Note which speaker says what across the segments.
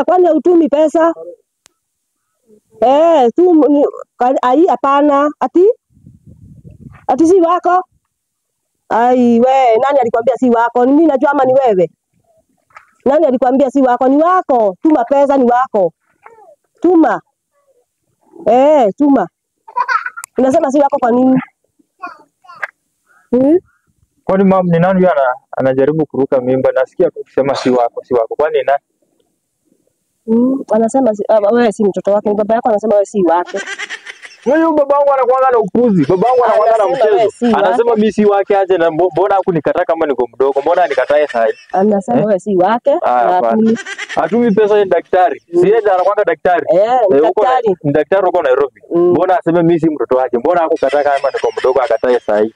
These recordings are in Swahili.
Speaker 1: Kwani hutumi pesa? Ai hapana. Ati si wako? Ai we, nani alikwambia si wako? Ni mimi najua ama ni wewe? Nani alikwambia si wako? Ni wako. Tuma pesa, ni wako. Tuma. Tuma. Unasema si wako kwa nini?
Speaker 2: Kwani mama ni nani anajaribu kuruka mimba? Nasikia kusema si wako, si wako. Kwani nani?
Speaker 1: Anasema wewe si mtoto wake, baba yako anasema wewe si wake.
Speaker 2: Huyu babangu anakuanga na upuzi. Babangu anakuanga na mchezo. Anasema mimi si wake aje na mbona hakunikataa kama niko mdogo? Mbona nikatae sasa?
Speaker 1: Anasema wewe si wake.
Speaker 2: Atumi pesa ya daktari. Sienda anakuanga daktari.
Speaker 1: Daktari.
Speaker 2: Ni daktari huko Nairobi. Mbona aseme mimi si mtoto wake? Mbona hakukataa kama niko mdogo akatae sasa hivi?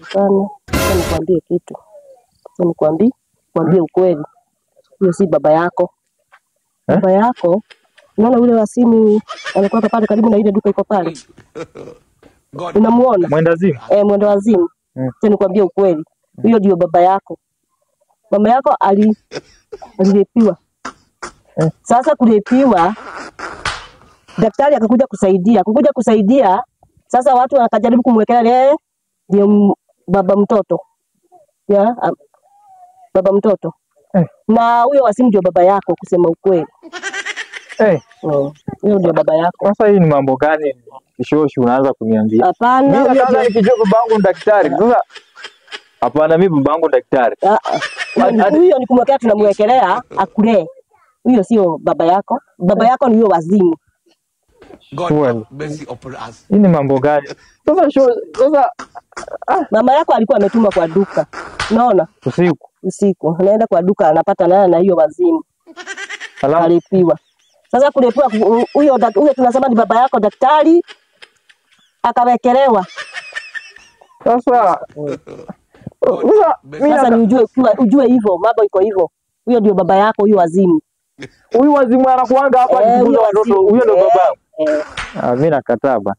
Speaker 1: Hapana. Nikwambie kitu. Nikwambie ukweli. Huyo si baba yako. Baba yako unaona ule wa simu alikuwa pale karibu na ile duka iko pale. Unamuona?
Speaker 2: Mwendazimu.
Speaker 1: Mwenda wazimu. Sasa nikwambie ukweli. Huyo ndio baba yako. Mama yako alilepiwa. Sasa kulepiwa daktari akakuja kusaidia. Sasa watu wakajaribu kumwekelea ndio baba mtoto. Baba mtoto. Na huyo wasimu ndio baba yako kusema ukweli. Huyo ndio baba yako.
Speaker 2: Sasa hii ni mambo gani? Kishoshi unaanza kuniambia.
Speaker 1: Hapana,
Speaker 2: mimi nataka nikijua babangu ni daktari. Sasa hapana, mimi babangu ni daktari.
Speaker 1: Huyo ni kumwekea tunamwekelea akule. Huyo sio baba yako. Baba yako ni huyo wazimu.
Speaker 3: God mercy upon us.
Speaker 2: Hii ni mambo gani? Sasa
Speaker 1: mama yako alikuwa ametuma kwa duka. Unaona? Usiku. Anaenda kwa duka anapata na hiyo wazimu. Alipiwa. Sasa kulepiwa huyo tunasema ni baba yako daktari akawekelewa.
Speaker 2: Sasa
Speaker 1: ni ujue hivyo, mambo iko hivyo. Huyo ndio baba yako, huyo wazimu.
Speaker 2: Huyu wazimu anakuanga hapa akifunza watoto. Huyo ndio baba. Mimi nakataa bana.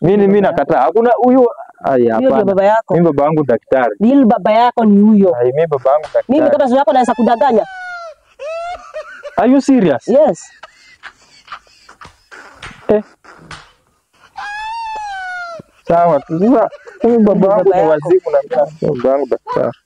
Speaker 2: Mimi nakataa. Hakuna huyo hapana.
Speaker 1: Huyo ndio baba yako.
Speaker 2: Mimi baba yangu daktari.
Speaker 1: Ni baba yako ni huyo.
Speaker 2: Mimi baba yangu daktari.
Speaker 1: Mimi kama sio yako naweza kudanganya.
Speaker 2: Are you serious?
Speaker 1: Yes.
Speaker 2: Sawa, sasa baba yangu ni wazimu na mimi baba yangu daktari.